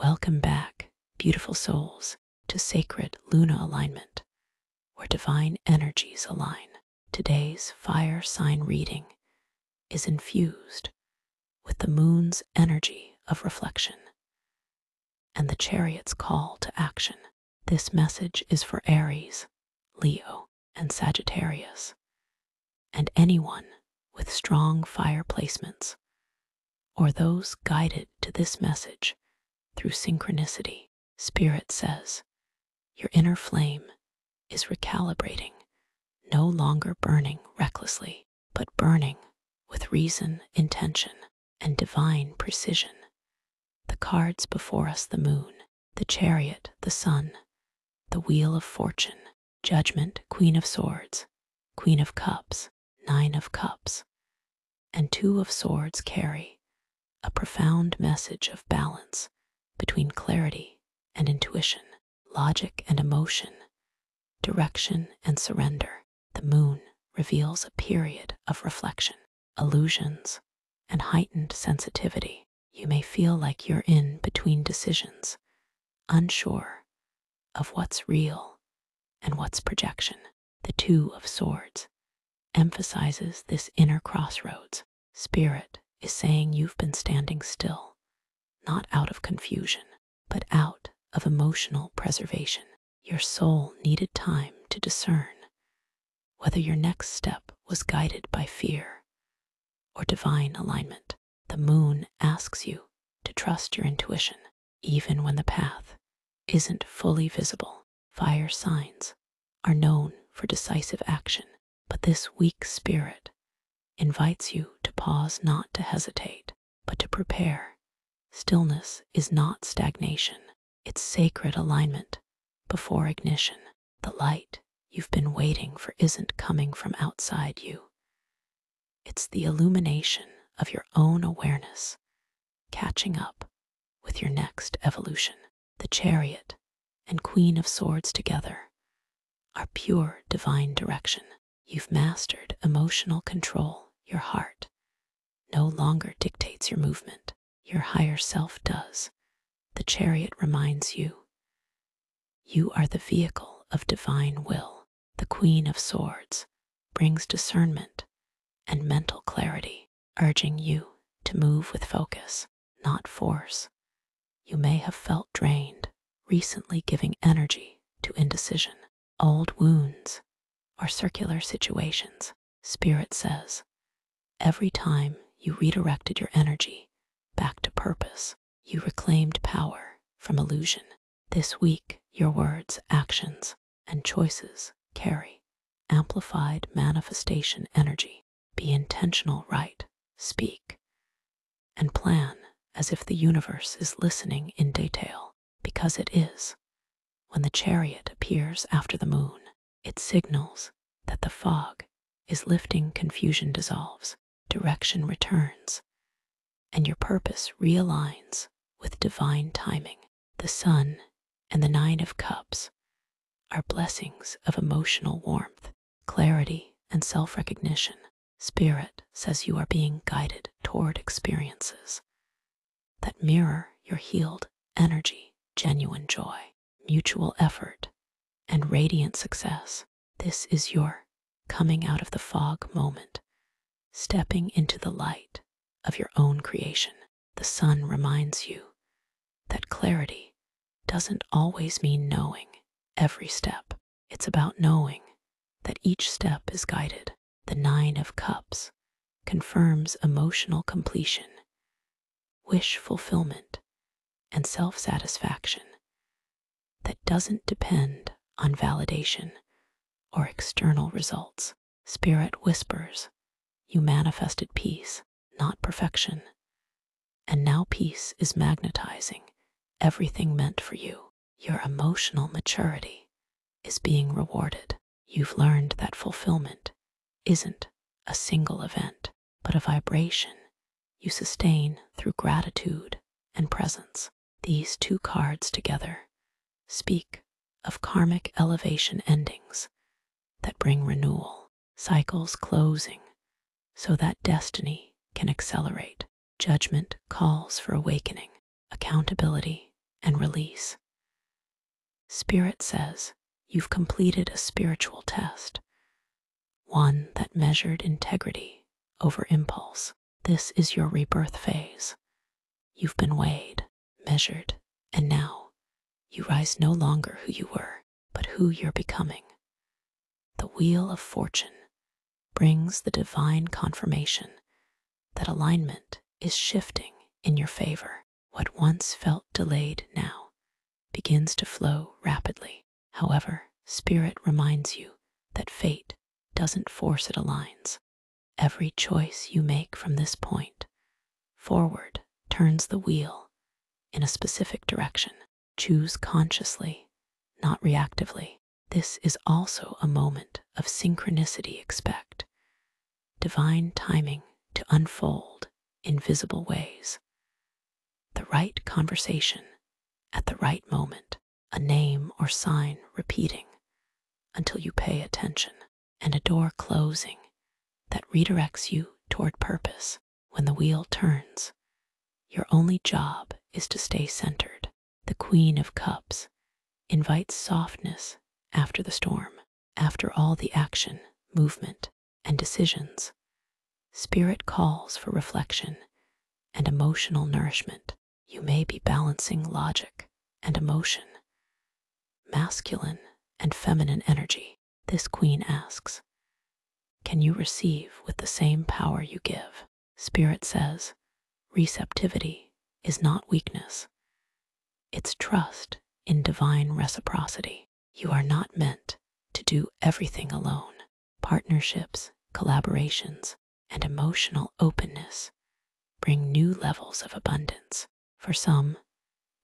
Welcome back, beautiful souls, to sacred Luna alignment, where divine energies align. Today's fire sign reading is infused with the moon's energy of reflection and the chariot's call to action. This message is for Aries, Leo, and Sagittarius, and anyone with strong fire placements, or those guided to this message through synchronicity. Spirit says, your inner flame is recalibrating, no longer burning recklessly, but burning with reason, intention, and divine precision. The cards before us: the moon, the chariot, the sun, the wheel of fortune, judgment, Queen of Swords, Queen of Cups, Nine of Cups, and Two of Swords carry a profound message of balance between clarity and intuition, logic and emotion, direction and surrender. The moon reveals a period of reflection, illusions, and heightened sensitivity. You may feel like you're in between decisions, unsure of what's real and what's projection. The Two of Swords emphasizes this inner crossroads. Spirit is saying you've been standing still, not out of confusion, but out of emotional preservation. Your soul needed time to discern whether your next step was guided by fear or divine alignment. The moon asks you to trust your intuition, even when the path isn't fully visible. Fire signs are known for decisive action, but this weak spirit invites you to pause, not to hesitate, but to prepare. Stillness is not stagnation, it's sacred alignment before ignition. The light you've been waiting for isn't coming from outside you. It's the illumination of your own awareness, catching up with your next evolution. The chariot and Queen of Swords together are pure divine direction. You've mastered emotional control. Your heart no longer dictates your movement. Your higher self does. The chariot reminds you, you are the vehicle of divine will. The Queen of Swords brings discernment and mental clarity, urging you to move with focus, not force. You may have felt drained recently, giving energy to indecision, old wounds, or circular situations. Spirit says, every time you redirected your energy back to purpose, you reclaimed power from illusion. This week, your words, actions, and choices carry amplified manifestation energy. Be intentional, write, speak, and plan as if the universe is listening in detail, because it is. When the chariot appears after the moon, it signals that the fog is lifting, confusion dissolves, direction returns, and your purpose realigns with divine timing. The sun and the Nine of Cups are blessings of emotional warmth, clarity, and self-recognition. Spirit says you are being guided toward experiences that mirror your healed energy, genuine joy, mutual effort, and radiant success. This is your coming out of the fog moment, stepping into the light of your own creation. The sun reminds you that clarity doesn't always mean knowing every step. It's about knowing that each step is guided. The Nine of Cups confirms emotional completion, wish fulfillment, and self-satisfaction that doesn't depend on validation or external results. Spirit whispers, you manifested peace, not perfection, and now peace is magnetizing everything meant for you. Your emotional maturity is being rewarded. You've learned that fulfillment isn't a single event, but a vibration you sustain through gratitude and presence. These two cards together speak of karmic elevation, endings that bring renewal, cycles closing so that destiny can accelerate. Judgment calls for awakening, accountability and release. Spirit says you've completed a spiritual test, one that measured integrity over impulse. This is your rebirth phase. You've been weighed, measured, and now you rise no longer who you were, but who you're becoming. The wheel of fortune brings the divine confirmation that alignment is shifting in your favor. What once felt delayed now begins to flow rapidly. However, Spirit reminds you that fate doesn't force, it aligns. Every choice you make from this point forward turns the wheel in a specific direction. Choose consciously, not reactively. This is also a moment of synchronicity. Expect divine timing to unfold in visible ways. The right conversation at the right moment, a name or sign repeating until you pay attention, and a door closing that redirects you toward purpose. When the wheel turns, your only job is to stay centered. The Queen of Cups invites softness after the storm. After all the action, movement, and decisions, Spirit calls for reflection and emotional nourishment. You may be balancing logic and emotion, masculine and feminine energy. This Queen asks, can you receive with the same power you give? Spirit says, receptivity is not weakness. It's trust in divine reciprocity. You are not meant to do everything alone. Partnerships, collaborations, and emotional openness bring new levels of abundance. For some,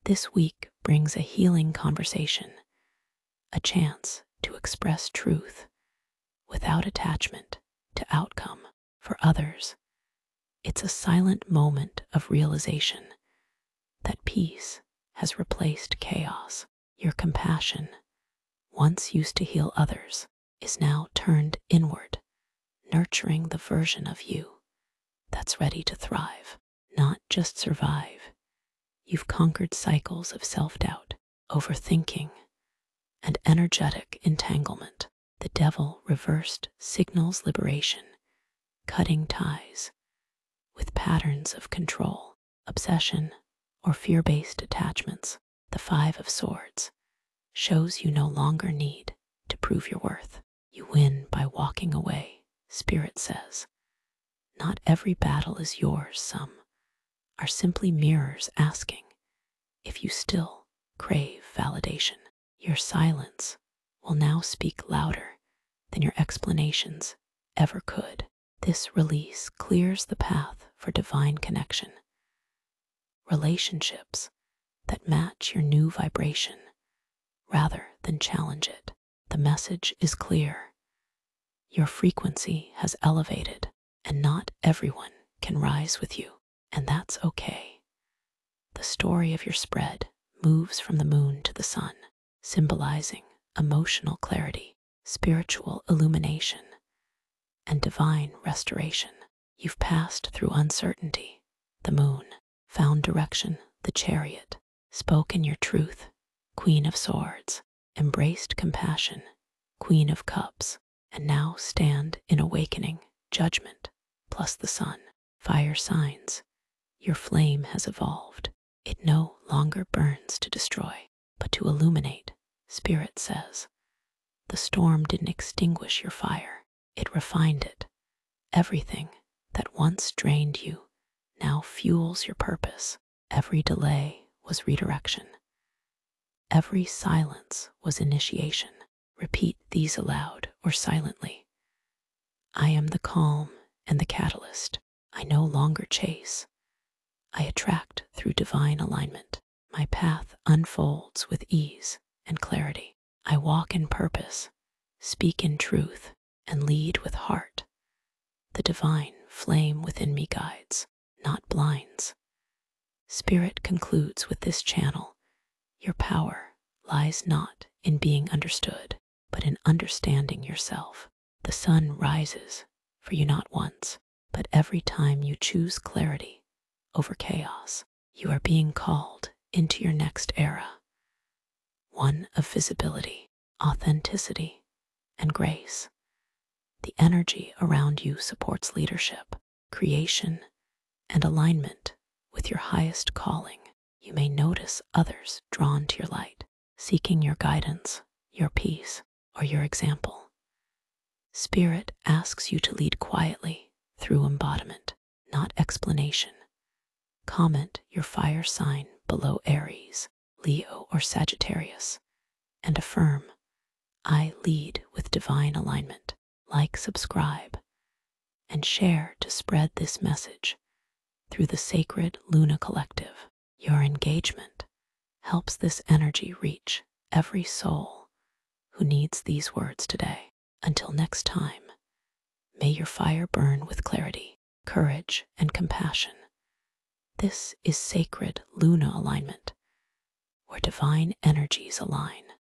this week brings a healing conversation, a chance to express truth without attachment to outcome. For others, it's a silent moment of realization that peace has replaced chaos. Your compassion, once used to heal others, is now turned inward, nurturing the version of you that's ready to thrive, not just survive. You've conquered cycles of self-doubt, overthinking, and energetic entanglement. The devil reversed signals liberation, cutting ties with patterns of control, obsession, or fear-based attachments. The Five of Swords shows you no longer need to prove your worth. You win by walking away. Spirit says, not every battle is yours. Some are simply mirrors asking if you still crave validation. Your silence will now speak louder than your explanations ever could. This release clears the path for divine connection, relationships that match your new vibration rather than challenge it. The message is clear. Your frequency has elevated, and not everyone can rise with you, and that's okay. The story of your spread moves from the moon to the sun, symbolizing emotional clarity, spiritual illumination, and divine restoration. You've passed through uncertainty. The moon found direction. The Chariot spoke in your truth. Queen of Swords embraced compassion. Queen of Cups, and now stand in awakening. Judgment plus the Sun. Fire signs. Your flame has evolved. It no longer burns to destroy, but to illuminate. Spirit says, the storm didn't extinguish your fire, it refined it. Everything that once drained you now fuels your purpose. Every delay was redirection. Every silence was initiation. Repeat these aloud or silently. I am the calm and the catalyst. I no longer chase. I attract through divine alignment. My path unfolds with ease and clarity. I walk in purpose, speak in truth, and lead with heart. The divine flame within me guides, not blinds. Spirit concludes with this channel. Your power lies not in being understood, but in understanding yourself. The sun rises for you not once, but every time you choose clarity over chaos. You are being called into your next era, one of visibility, authenticity, and grace. The energy around you supports leadership, creation, and alignment with your highest calling. You may notice others drawn to your light, seeking your guidance, your peace, or your example. Spirit asks you to lead quietly through embodiment, not explanation. Comment your fire sign below Aries, Leo, or Sagittarius, and affirm, I lead with divine alignment. Like, subscribe, and share to spread this message through the sacred Luna Collective. Your engagement helps this energy reach every soul who needs these words today. Until next time, may your fire burn with clarity, courage, and compassion. This is sacred Luna alignment, where divine energies align.